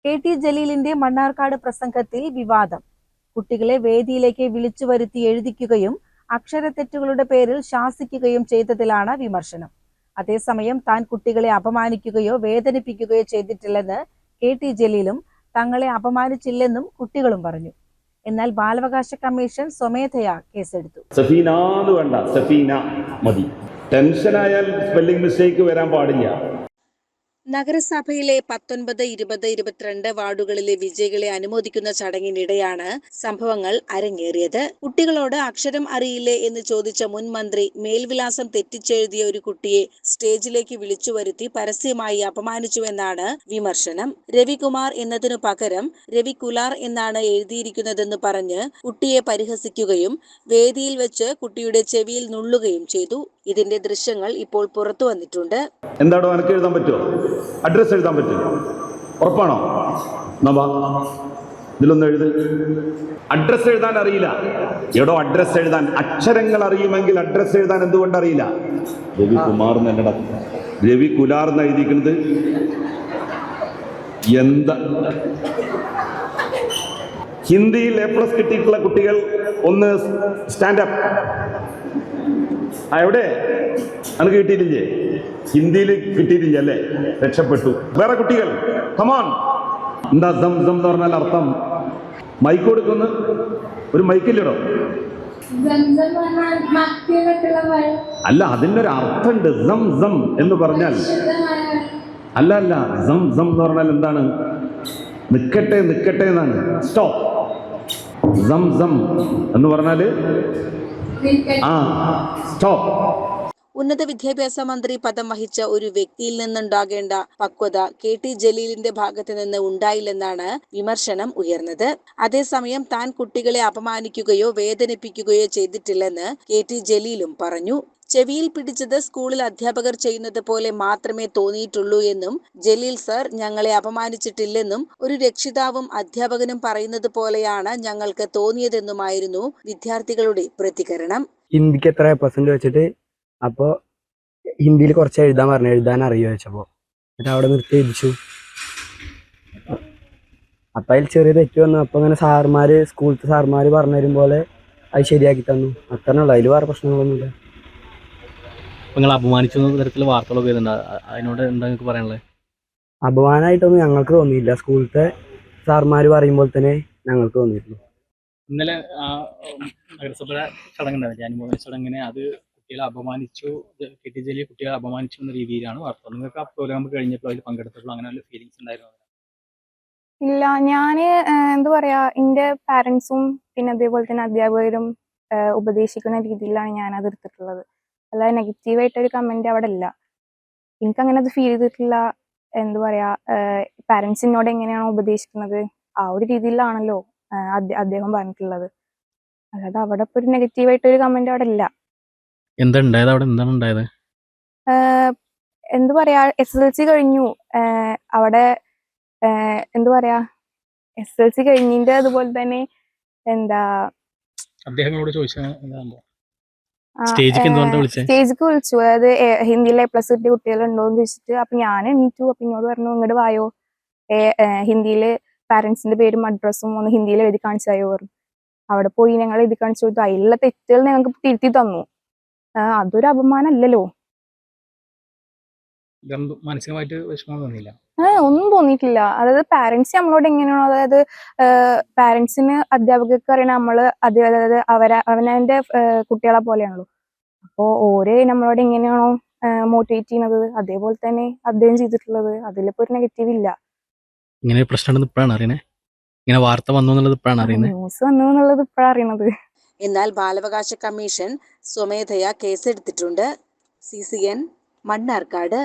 KT ജലീലിന്റെ മണ്ണാർക്കാട് പ്രസംഗത്തിൽ വിവാദം. കുട്ടികളെ വേദിയിലേക്ക് വിളിച്ചു വരുത്തി എഴുതിക്കുകയും അക്ഷരത്തെറ്റുകളുടെ പേരിൽ ശാസിക്കുകയും ചെയ്തതിലാണ് വിമർശനം. അതേസമയം താൻ കുട്ടികളെ അപമാനിക്കുകയോ വേദനിപ്പിക്കുകയോ ചെയ്തിട്ടില്ലെന്ന് KT ജലീലും തങ്ങളെ അപമാനിച്ചില്ലെന്നും കുട്ടികളും പറഞ്ഞു. എന്നാൽ ബാലാവകാശ കമ്മീഷൻ സ്വമേധയാ കേസെടുത്തു. ടെൻഷനായാൽ സ്പെല്ലിംഗ് മിസ്റ്റേക്ക് വരാൻ പാടില്ല. നഗരസഭയിലെ 19, 20, 22 വാർഡുകളിലെ വിജയികളെ അനുമോദിക്കുന്ന ചടങ്ങിനിടെയാണ് സംഭവങ്ങൾ അരങ്ങേറിയത്. കുട്ടികളോട് അക്ഷരം അറിയില്ലേ എന്ന് ചോദിച്ച മുൻ മന്ത്രി മേൽവിലാസം തെറ്റിച്ചെഴുതിയ ഒരു കുട്ടിയെ സ്റ്റേജിലേക്ക് വിളിച്ചു വരുത്തി പരസ്യമായി അപമാനിച്ചുവെന്നാണ് വിമർശനം. രവികുമാർ എന്നതിനു പകരം രവികുലാർ എന്നാണ് എഴുതിയിരിക്കുന്നതെന്ന് പറഞ്ഞ് കുട്ടിയെ പരിഹസിക്കുകയും വേദിയിൽ വെച്ച് കുട്ടിയുടെ ചെവിയിൽ നുള്ളുകയും ചെയ്തു. ഇതിന്റെ ദൃശ്യങ്ങൾ ഇപ്പോൾ പുറത്തു വന്നിട്ടുണ്ട്. എന്താണോ എനിക്ക് എഴുതാൻ പറ്റുമോ? അഡ്രസ് എഴുതാൻ പറ്റുമോ? ഉറപ്പാണോ? ഇതിലൊന്നും എഴുതി. അഡ്രസ് എഴുതാൻ അറിയില്ല. എടോ, അഡ്രസ് എഴുതാൻ അക്ഷരങ്ങൾ അറിയുമെങ്കിൽ അഡ്രസ് എഴുതാൻ എന്തുകൊണ്ട് അറിയില്ല? രവികുമാർ എന്നല്ലട, രവികുലാർ എന്ന് എഴുതിക്കുന്നത്. എന്താ ഹിന്ദിയിൽ A+ കിട്ടിയിട്ടുള്ള കുട്ടികൾ ഒന്ന് സ്റ്റാൻഡപ്പ്. എവിടെ? എനിക്ക് കിട്ടിയിട്ടില്ലേ? ഹിന്ദിയിൽ കിട്ടിയിട്ടില്ല അല്ലേ? രക്ഷപ്പെട്ടു. വേറെ കുട്ടികൾ കമോൺ. എന്താ ദം ദം എന്ന് പറഞ്ഞാൽ അർത്ഥം? മൈക്ക് കൊടുക്കുന്നു. ഒരു മൈക്കില്ലടോ. അല്ല, അതിനൊരു അർത്ഥമുണ്ട്. സം സം എന്ന് പറഞ്ഞാൽ അല്ല സം സം എന്ന് പറഞ്ഞാൽ എന്താണ്? നിക്കട്ടെ നിക്കട്ടെ എന്നാണ്. സ്റ്റോപ്പ്. സം സം എന്ന് പറഞ്ഞാല് സ്റ്റോപ്പ്. ഉന്നത വിദ്യാഭ്യാസ മന്ത്രി പദം വഹിച്ച ഒരു വ്യക്തിയിൽ നിന്നുണ്ടാകേണ്ട പക്വത KT ജലീലിന്റെ ഭാഗത്ത് നിന്ന് ഉണ്ടായില്ലെന്നാണ് വിമർശനം ഉയർന്നത്. അതേസമയം താൻ കുട്ടികളെ അപമാനിക്കുകയോ വേദനിപ്പിക്കുകയോ ചെയ്തിട്ടില്ലെന്ന് KT ജലീലും പറഞ്ഞു. ചെവിയിൽ പിടിച്ചത് സ്കൂളിൽ അധ്യാപകർ ചെയ്യുന്നത് പോലെ മാത്രമേ തോന്നിയിട്ടുള്ളൂ എന്നും ജലീൽ സർ ഞങ്ങളെ അപമാനിച്ചിട്ടില്ലെന്നും ഒരു രക്ഷിതാവും അധ്യാപകനും പറയുന്നത് പോലെയാണ് ഞങ്ങൾക്ക് തോന്നിയതെന്നുമായിരുന്നു വിദ്യാർത്ഥികളുടെ പ്രതികരണം. ഹിന്ദിക്ക് എത്ര % വെച്ചിട്ട് അപ്പോൾ ഹിന്ദിയിൽ കുറച്ച് എഴുതാൻ പറഞ്ഞു. എഴുതാൻ അറിയുമോ ചോദിച്ചപ്പോൾ എന്നിട്ട് അവിടെ നിർത്തി എഴുതിച്ചു. അപ്പം അതിൽ ചെറിയ തെറ്റ് വന്നു. അപ്പം അങ്ങനെ സ്കൂളത്തെ സാർമാർ പറഞ്ഞു തരും പോലെ അത് ശരിയാക്കി തന്നു. അത്രയുള്ളൂ. അതിൽ വേറെ പ്രശ്നങ്ങളൊന്നുമില്ല. നിങ്ങൾ അപമാനിച്ചു തരത്തിൽ വാർത്തകളൊക്കെ വരുന്നുണ്ട്. അതിനോട് എന്താ നിങ്ങൾക്ക് പറയാനുള്ളത്? അപമാനമായിട്ടൊന്നും ഞങ്ങൾക്ക് തോന്നിയില്ല. സ്കൂളത്തെ സാർമാർ പറയുമ്പോൾ തന്നെ ഞങ്ങൾക്ക് തോന്നിയിരുന്നു. ഇന്നലെ നഗരസഭ ചടങ്ങുണ്ടാവില്ലേ, അനുമോദന ചടങ്ങിനെ അത് കുട്ടികളെ അപമാനിച്ചു, KT ജലീൽ കുട്ടികളെ അപമാനിച്ചു എന്ന രീതിയിലാണ് വാർത്ത. നിങ്ങൾക്ക് ആ പ്രോഗ്രാം കഴിഞ്ഞപ്പോൾ അതിൽ പങ്കെടുത്തപ്പോൾ അങ്ങനെ വല്ല ഫീലിങ്സ് ഉണ്ടായിരുന്നു? ഇല്ല, ഞാന് എന്താ പറയാ, എന്റെ പാരന്റ്സും പിന്നെ അതേപോലെ തന്നെ അധ്യാപകരും ഉപദേശിക്കുന്ന രീതിയിലാണ് ഞാൻ അത് എടുത്തിട്ടുള്ളത്. അല്ലാതെ നെഗറ്റീവായിട്ടൊരു കമന്റ് അവിടെ ഇല്ല. എനിക്കങ്ങനെ അത് ഫീൽ ചെയ്തിട്ടില്ല. എന്താ പറയാ, പാരന്റ്സ് എന്നോട് എങ്ങനെയാണോ ഉപദേശിക്കുന്നത് ആ ഒരു രീതിയിലാണല്ലോ അദ്ദേഹം പറഞ്ഞിട്ടുള്ളത്. അല്ലാതെ അവിടെ ഇപ്പൊ ഒരു നെഗറ്റീവായിട്ടൊരു കമന്റ് അവിടെ ഇല്ല. എന്താണ് ഉണ്ടായത്? എന്താ പറയാ, SSLC കഴിഞ്ഞു. അവിടെ എന്താ പറയാ, SSLC കഴിഞ്ഞിന്റെ അതുപോലെ തന്നെ എന്താ അദ്ദേഹങ്ങളോട് സ്റ്റേജിക്ക് വിളിച്ചു. അതായത് ഹിന്ദിയിൽ A+ കിട്ടിയ കുട്ടികളുണ്ടോന്ന് ചോദിച്ചിട്ട്. അപ്പൊ ഞാൻ എണീറ്റു. അപ്പൊ എന്നോട് പറഞ്ഞു, ഇങ്ങോട്ട് വായോ, ഹിന്ദിയില് പാരന്റ്സിന്റെ പേരും അഡ്രസ്സും ഒന്ന് ഹിന്ദിയിൽ എഴുതി കാണിച്ചായോ പറഞ്ഞു. അവിടെ പോയി ഞങ്ങൾ എഴുതി കാണിച്ചു കൊടുത്തു. അതിലുള്ള തെറ്റുകൾ ഞങ്ങൾക്ക് തിരുത്തി തന്നു. അതൊരു അപമാനമല്ലല്ലോ. മാനസികമായിട്ട് വിഷമം തോന്നിയില്ല? ഒന്നും തോന്നിയിട്ടില്ല. അതായത് പാരന്റ്സ് നമ്മളോട് എങ്ങനെയാണോ, അതായത് പാരന്റ്സിന് അധ്യാപകർക്ക് അറിയണ നമ്മള് അതായത് അവനവന്റെ കുട്ടികളെ പോലെയാണല്ലോ. അപ്പോ ഓരോ നമ്മളോട് എങ്ങനെയാണോ മോട്ടിവേറ്റ് ചെയ്യുന്നത് അതേപോലെ തന്നെ അദ്ദേഹം ചെയ്തിട്ടുള്ളത്. അതിലിപ്പോ ഒരു നെഗറ്റീവ് ഇല്ല. ഇങ്ങനെ പ്രശ്നം ഇപ്പോഴാണ് അറിയണേ, ഇങ്ങനെ വാർത്ത വന്നു എന്നുള്ളത് ഇപ്പോഴാണ് അറിയുന്നത്, ന്യൂസ് വന്നു എന്നുള്ളത് ഇപ്പോഴാണ് അറിയണത്. എന്നാൽ ബാലാവകാശ കമ്മീഷൻ സ്വമേധയാ കേസെടുത്തിട്ടുണ്ട്. CCN മണ്ണാർക്കാട്.